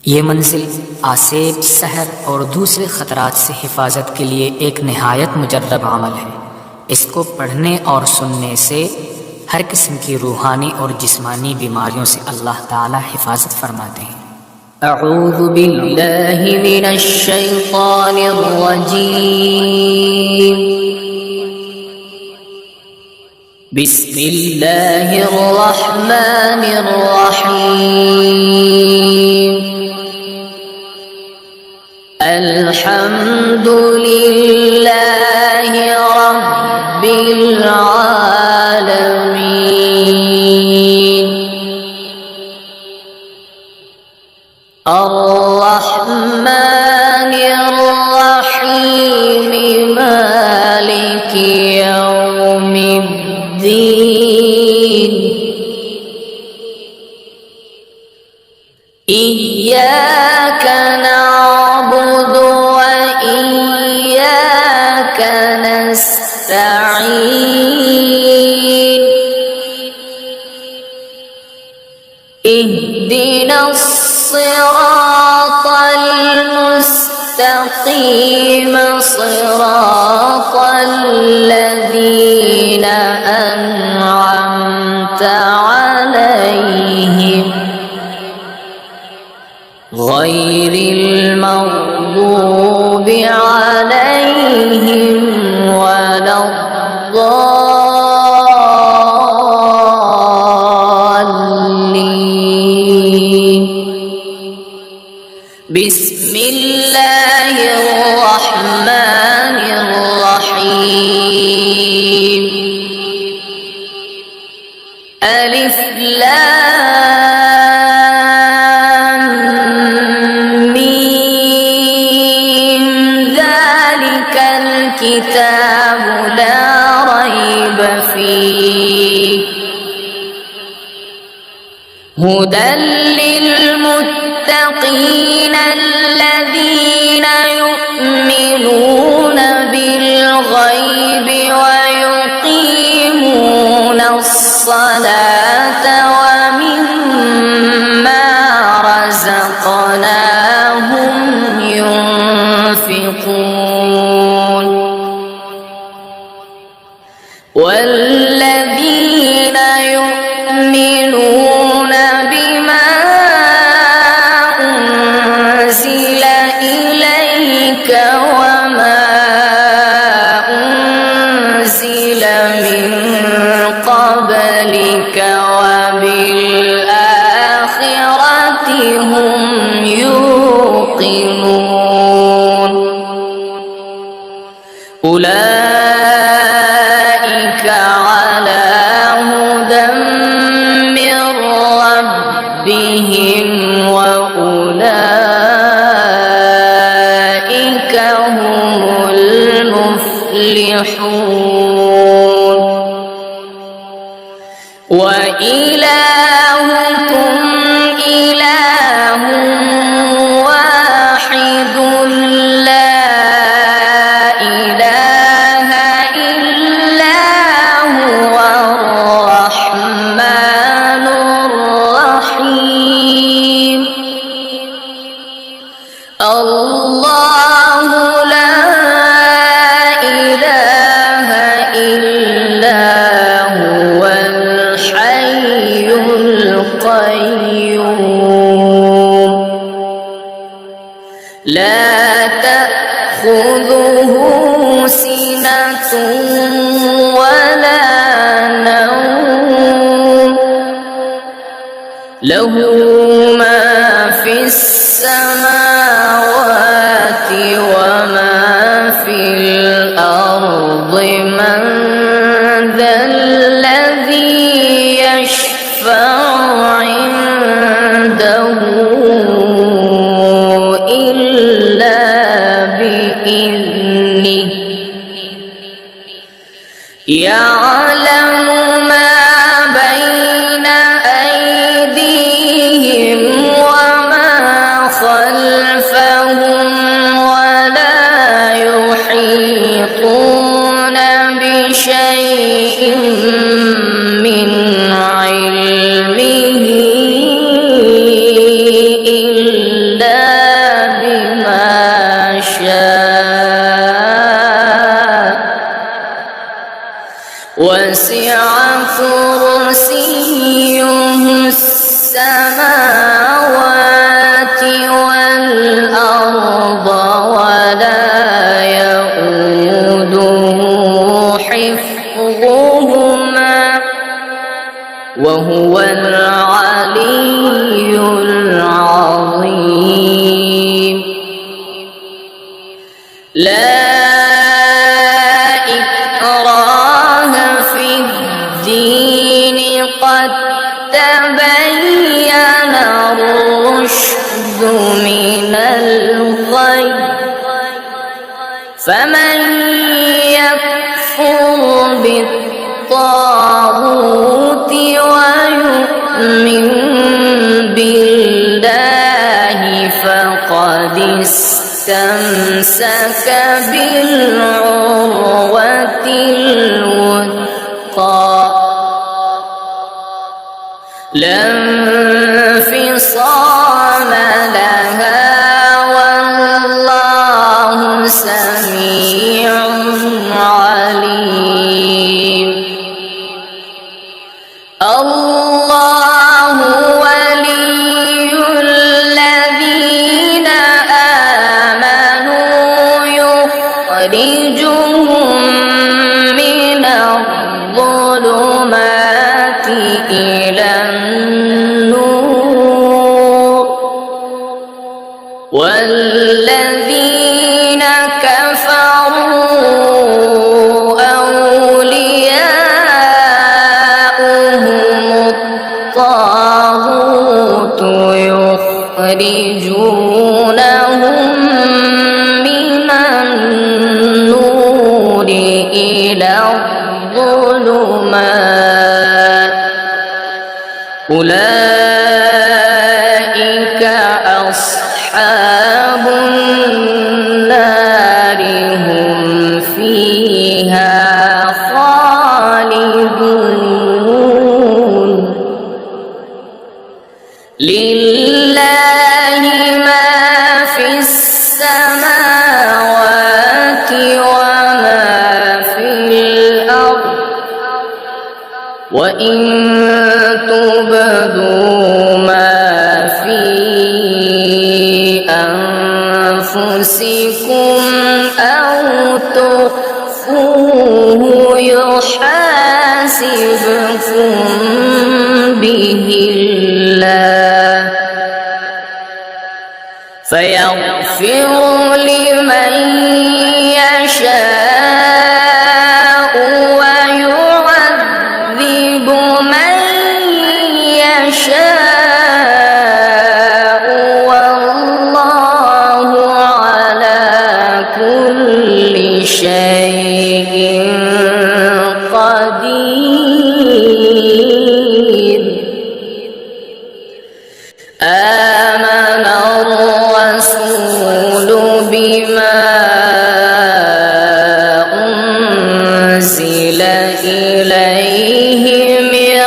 ये मंजिल आसेब, सहर और दूसरे ख़तरात से हिफाजत के लिए एक नहायत मुजर्रब अमल है। इसको पढ़ने और सुनने से हर किस्म की रूहानी और जिस्मानी बीमारियों से अल्लाह ताला हिफाजत फरमाते हैं। अऊज़ु बिल्लाहि मिनश शैतानिर रजीम। बिस्मिल्लाहिर रहमानिर रहीम। अल्हम्दुलिल्लाहि रब्बिल आलमीन। अर्रहमानिर रहीम। मालिकि यौमिद्दीन। इय्याका नअबुदु व इय्याका नस्तईन। इहदिनस सिरातल मुस्तक़ीम। सिरातल लज़ीना अनअमता अलैहिम गैरिल मग़दूबि अलैहिम वलद्दाल्लीन। बिस्मिल्लाहिर रहमानिर रहीम। अलिफ लाम मीम। ज़ालिकल किताबु ला रैब फीह हुदल लिलमुत्तक़ीन الذين يؤمنون بالغيب ويقيمون الصلاة ومما رزقناهم ينفقون والذين يؤمنون بما أنزل إليك وما أنزل من قبلك وبالآخرة هم يوقنون أولئك على هدى من ربهم وأولئك هم المفلحون وإلهكم إله واحد لا إله إلا هو الرحمن الرحيم. الله لا إله إلا هو الحي القيوم لا تأخذه سنة ولا نوم له ما في السماوات وما في الأرض. من ذا الذي يشفع عنده إلا بإذنه يعلم ما بين أيديهم وما خلفهم إلا بما شاء وسع كرسيه السماوات والأرض ولا يؤوده حفظهما وهو العلي العظيم. لا إكراه في الدين قد تبين الرشد من الغي فمن يكفر بالطاغوت ويؤمن بالله فقد استمسك بالعروة الوثقى لا انفصام لها والله سميع عليم. الله ولي الذين آمنوا يخرجهم من الظلمات إلى النور والذين كفروا أولياؤهم الطاغوت يخرجونهم من النور إلى الظلمات أولئك أصحاب النار هم فيها خالدون. لله ما في السماوات وما في الأرض وإن تبدوا ما في أنفسكم أو تخفوه يحاسبكم به الله فيغفر لمن يشاء ويعذب من يشاء والله على كل شيء قدير. آمن الرسول بما أنزل إليه من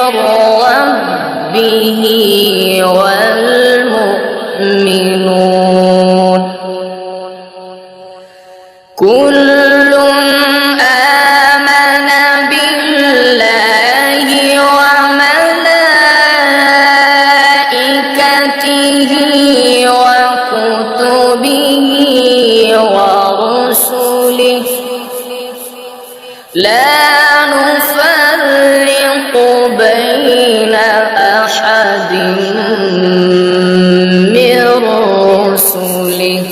ربه والمؤمنون كل آمن بالله وملائكته وكتبه ورسله لا نفرق بين أحد من رسله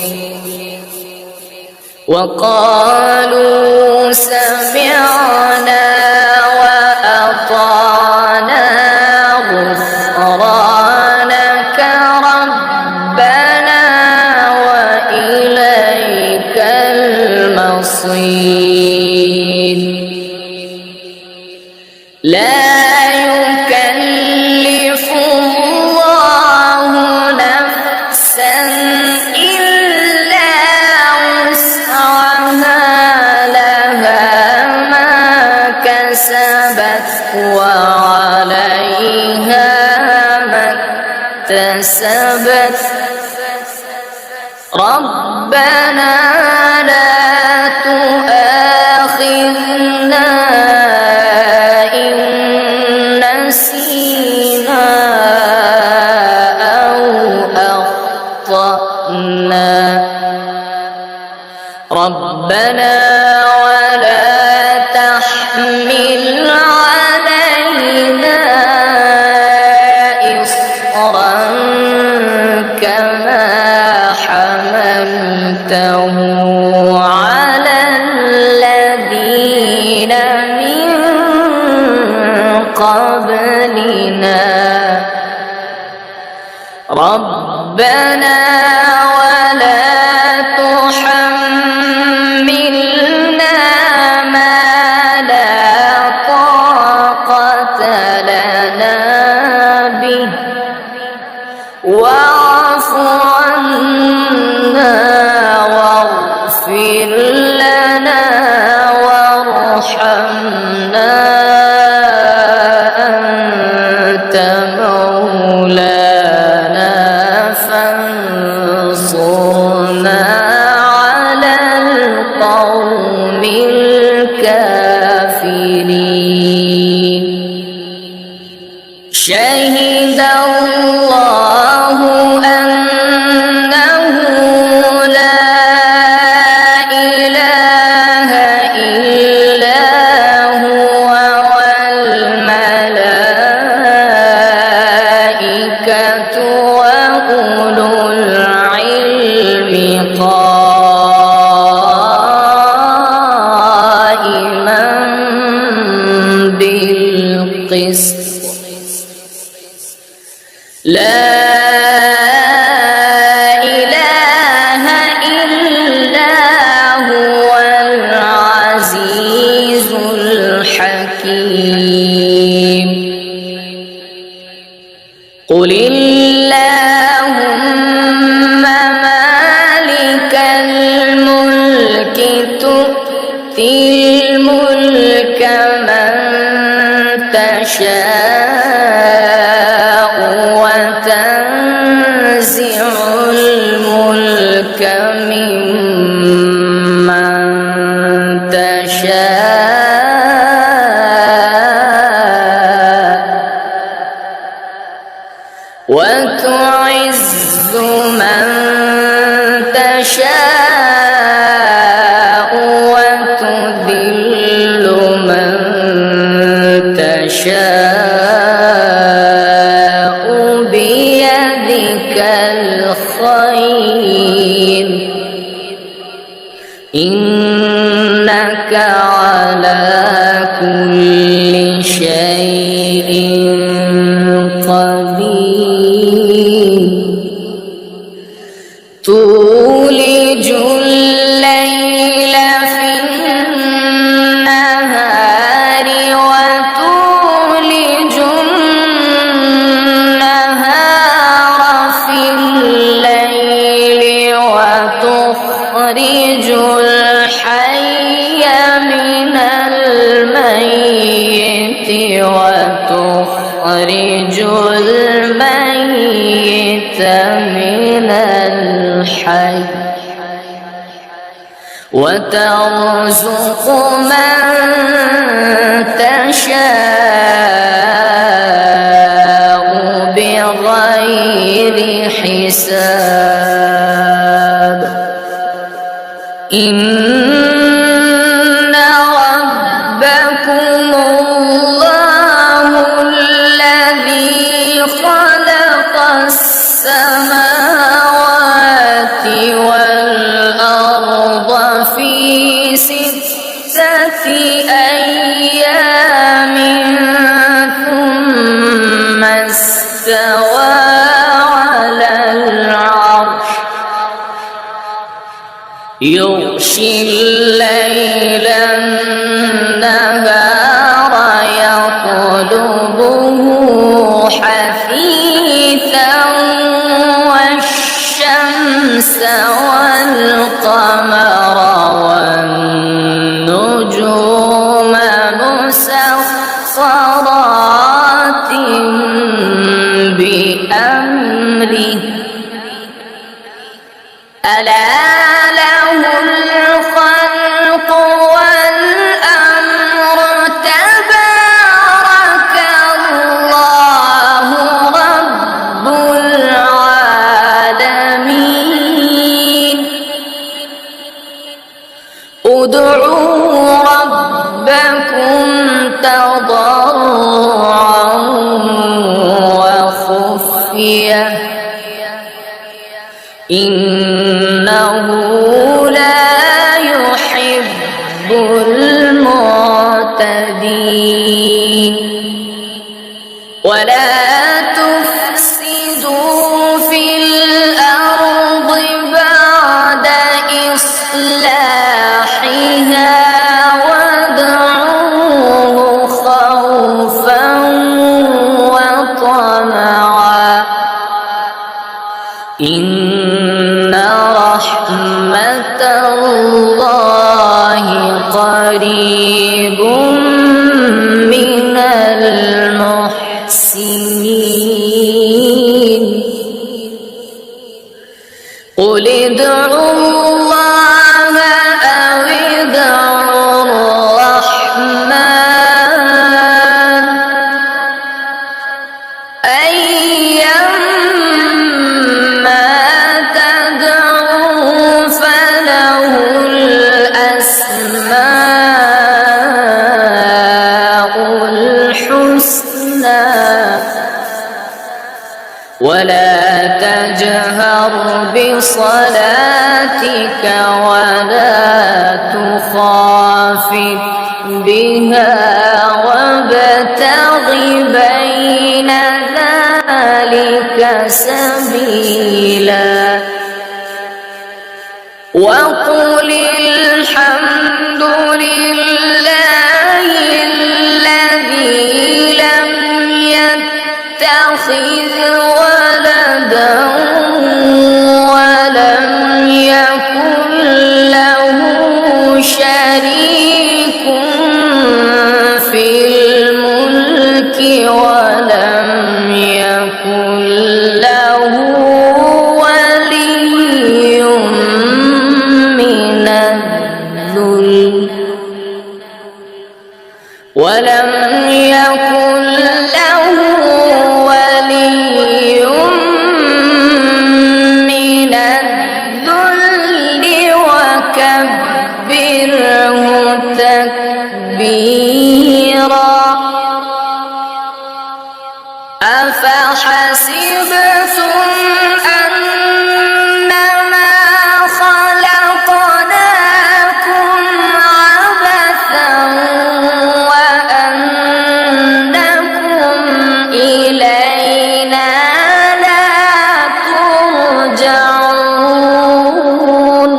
وقالوا سمعنا وأطعنا غفرانك ربنا وإليك المصير. لا يكلف الله نفسا إلا وسعها لها ما كسبت وعليها ما اكتسبت ربنا لا تؤاخذنا إن نسينا أو أخطأنا ربنا ولا تحمل علينا إصرا كما حملته على الذين من قبلنا ربنا ولا تحملنا ما لا طاقة لنا به واعف عنا واغفر لنا وارحمنا أنت مولانا فانصرنا على القوم الكافرين شهد الله أنه لا إله إلا هو والملائكة وأولو العلم قائما بالقسط لا إله إلا هو العزيز الحكيم قل اللهم مالك الملك تؤتي الملك من تشاء وتنزع الملك ممن تشاء وتعز من تشاء وتذل من تشاء بيدك الخير إنك على كل شيء قدير تولج الليل في النهار وتولج النهار في الليل وتخرج الحي من الميت وتخرج الميت من الحي وترزق من تشاء بغير حساب إن ربكم الله الذي خلق السماوات والأرض في 6 أيام ثم استوى على العرش يغشي الليل النهار يطلبه حثيثا والشمس والقمر والنجوم مسخرات بأمره ألا له الخلق والأمر تبارك الله رب العالمين ادعوا ربكم تضرعا وخفية إنه لا يحب المعتدين ولا تفسدوا في الأرض بعد إصلاحها وادعوه خوفا وطمعا إن رحمة الله قريب من المحسنين قل ادعوا الله أو ادعوا الرحمن أيما تدعوا فله الأسماء الحسنى ولا تجهر بصلاتك ولا تخافت بها وابتغ بين ذلك سبيلا وقل الحمد لله الذي لم يتخذ ولدا ولم يكن له شريك في الملك ولم يكن له ولي من الذل ولم يكن له ولي من الذل وكبره تكبيرا أفحسبتم أنما خلقناكم عبثا وأنكم إلينا لا ترجعون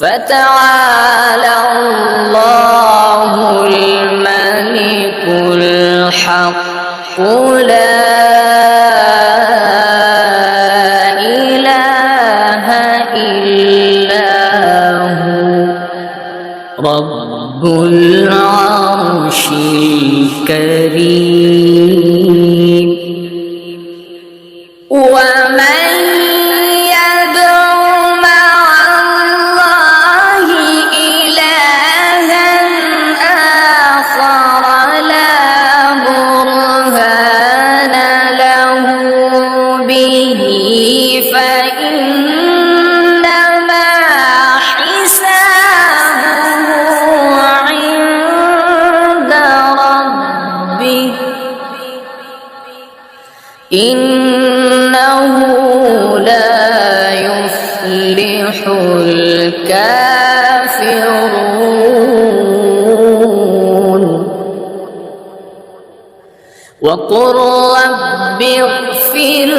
فتعالى الله الملك الحق لا إله إلا هو رب العرش الكريم ومن يدع مع الله إلها آخر لا برهان له به فإنما حسابه عند ربه إنه لا يفلح الكافرون وقل رب اغفر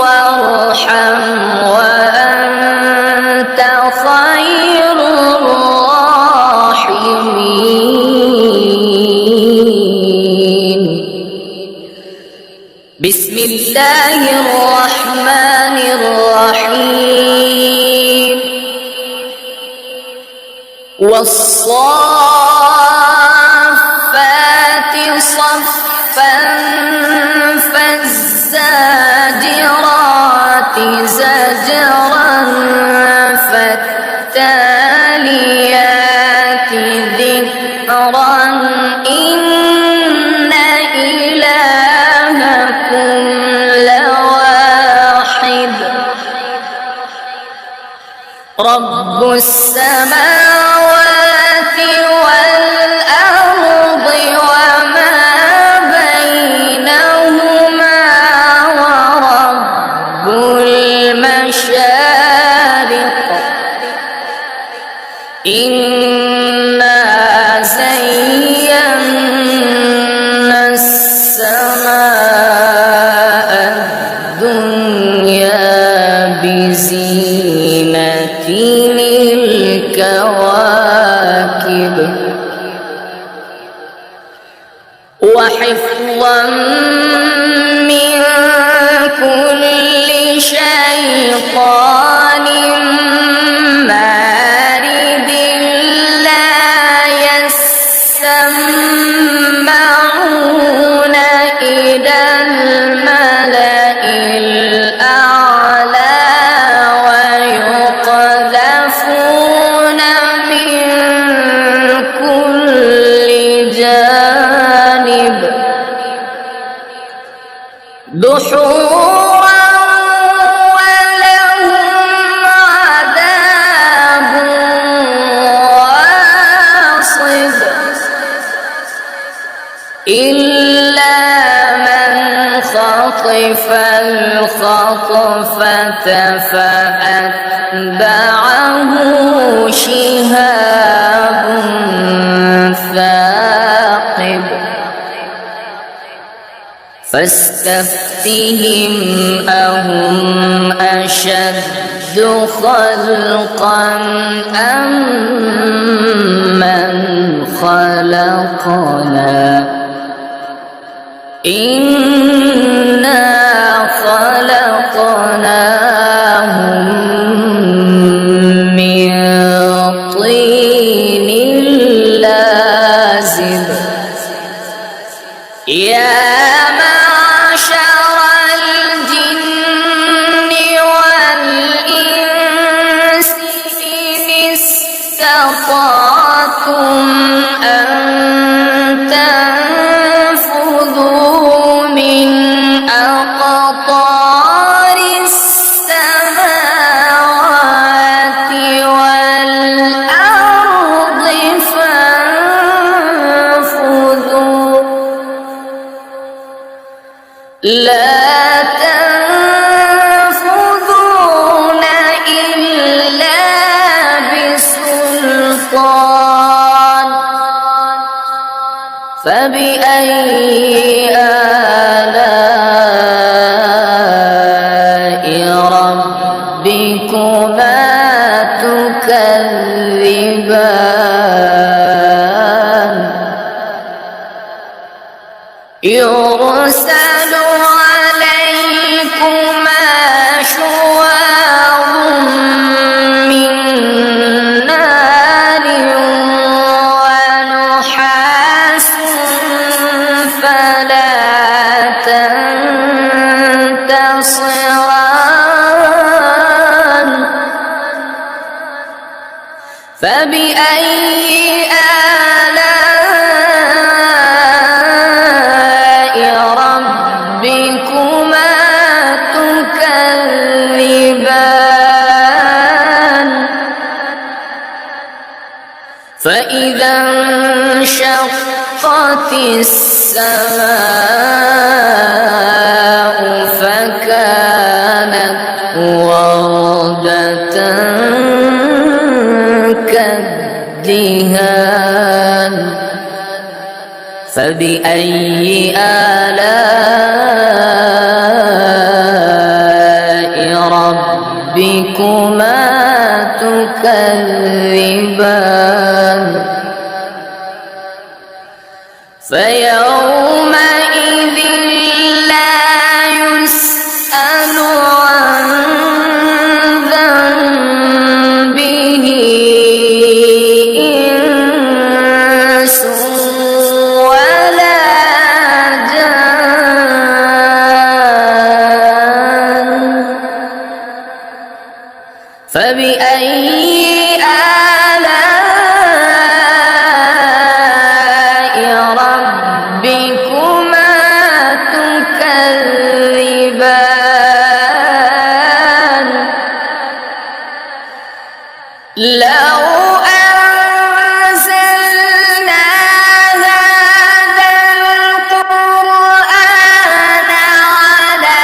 وارحم وأنت خير الراحمين بسم الله الرحمن الرحيم والصافات صفا فالزاجرات زجرا زجرا فالتاليات ذكرا إن إلهكم لواحد رب السماوات والأرض وما بينهما ورب المشارق إنا زينا السماء الدنيا بزينة الكواكب وحفظا من كل شيطان مارد لا يسمعون إلى الملأ الأعلى ويقذفون من كل جانب دحورا ولهم عذاب واصب إلا من خطف الخطفة فأتبعه شهاب ثاقب فاستفتهم أهم أشد خلقا أم من خلقنا إنا خلقناهم من طين لازب يا معشر الجن والإنس إن استطعتم أن تنفذوا من أقطار السماوات والأرض فانفذوا لا تنفذون إلا بسلطان فبأي آلاء ربكما تكذبان يرسل عليكما شواظ من نار ونحاس فلا تنتصران فبأي آلاء ربكما تكذبان فإذا انشقت السماء فكانت وردة كالدهان فبأي آلاء ربكما تكذبان فيومئذ لا يسأل عن ذنبه إنس ولا جان فبأي آلاء ربكما تكذبان لو أنزلنا هذا القرآن على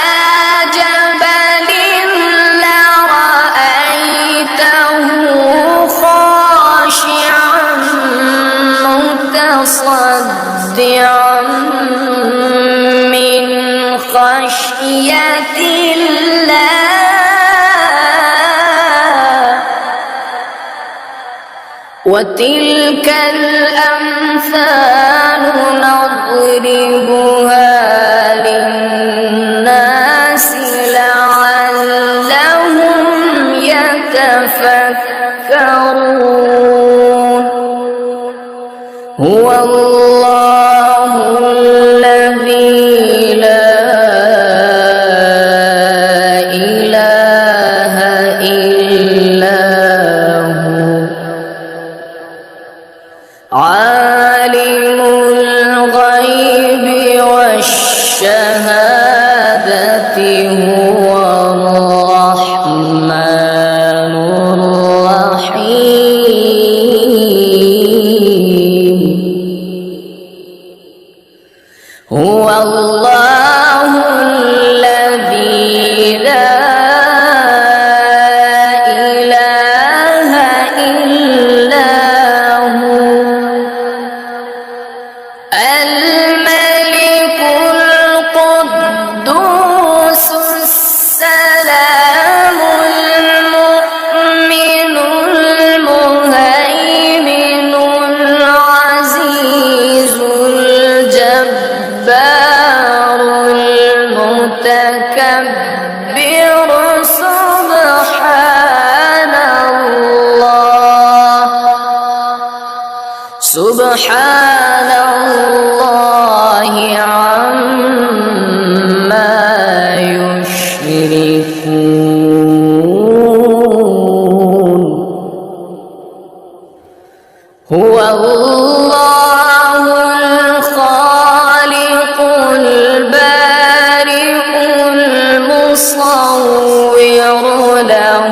جبل لرأيته خاشعا متصدعا من خشية الله وتلك الأمثال نضربها للناس لعلهم يتفكرون هو الله الذي لا إله إلا هو عالم الغيب والشهادة هو الرحمن الرحيم هو الله الذي لا إله إلا هو الملك القدوس السلام المؤمن المهيمن العزيز الجبار المتكبر سبحان الله سبحان الله عما يشركون هو الله الخالق البارئ المصور له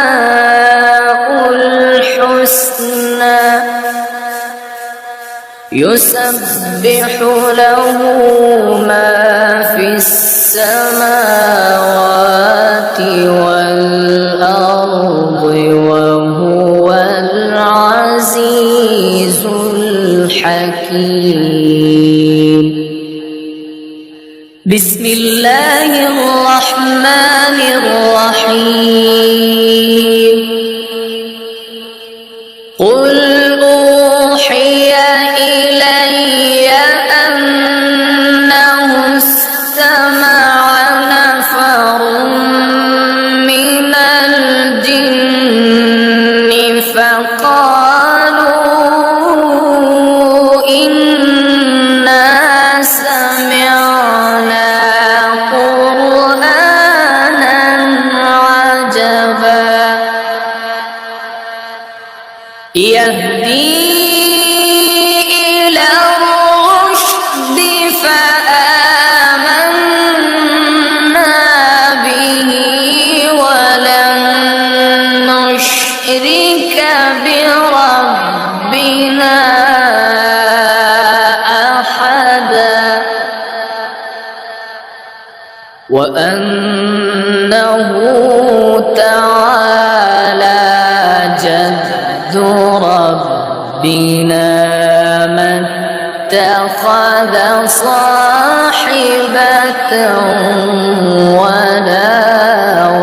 الأسماء الحسنى يسبح له ما في السماوات والأرض وهو العزيز الحكيم بسم الله الرحمن الرحيم قل أوحي إلي أنه استمع نفر من الجن فقالوا إنا سمعنا قرآنا عجبا يهدي إلى الرشد فآمنا به ولن نشرك بربنا أحدا وأنه تعالى جد ربنا ما اتخذ صاحبة ولا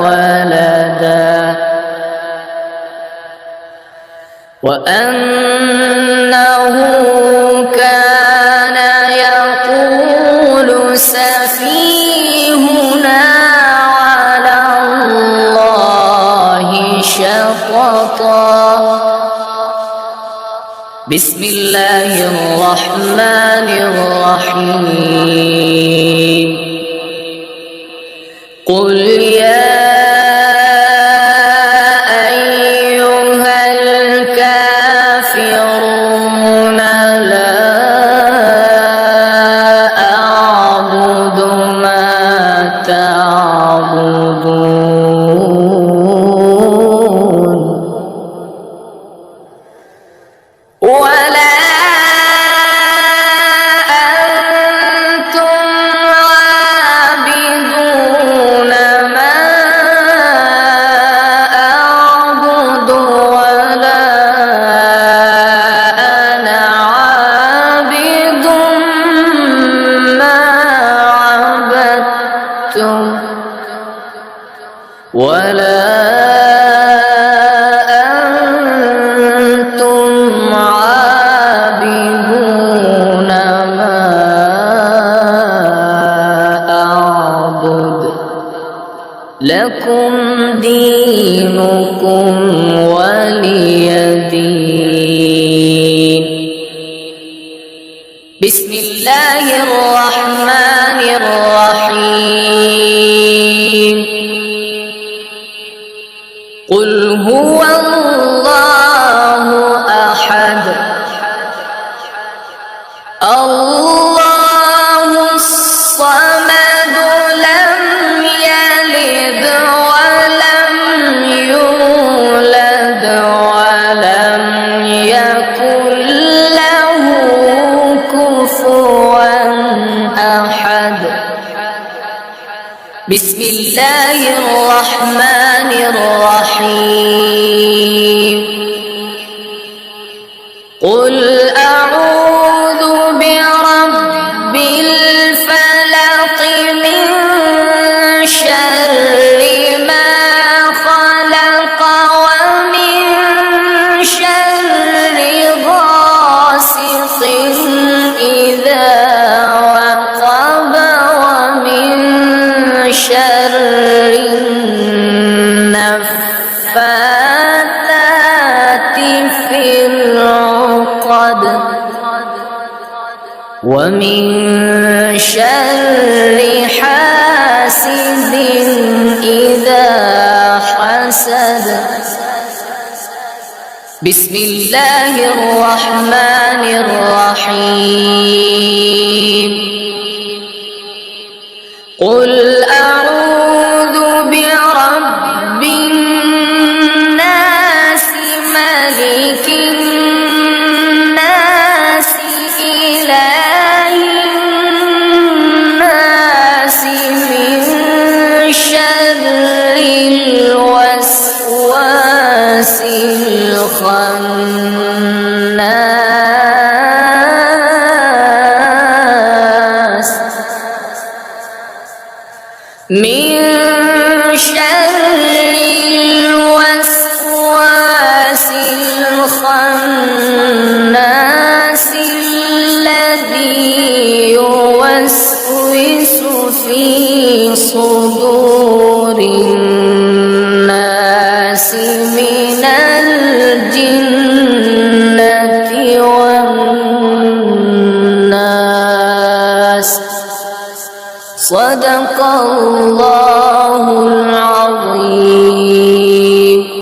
ولدا وأنه كان يقول سفيهنا على الله شططا بسم الله الرحمن الرحيم قل يا أيها الكافرون لا أعبد ما تعبدون ولا أنتم عابدون ما أعبد ولا أنا عابد ما عبدتم ولا أنتم عابدون ما أعبد لكم دينكم ولي دين. بسم الله الرحمن الرحيم. قل هو الله أحد الله الصمد لم يلد ولم يولد ولم يكن له كفوا أحد. بسم الله الرحمن الرحيم. قل أعوذ برب الفلق من شر ما خلق ومن شر غاسق إذا وقب ومن شر النفاثات في العقد ومن شر حاسد إذا حسد. بسم الله الرحمن الرحيم. قل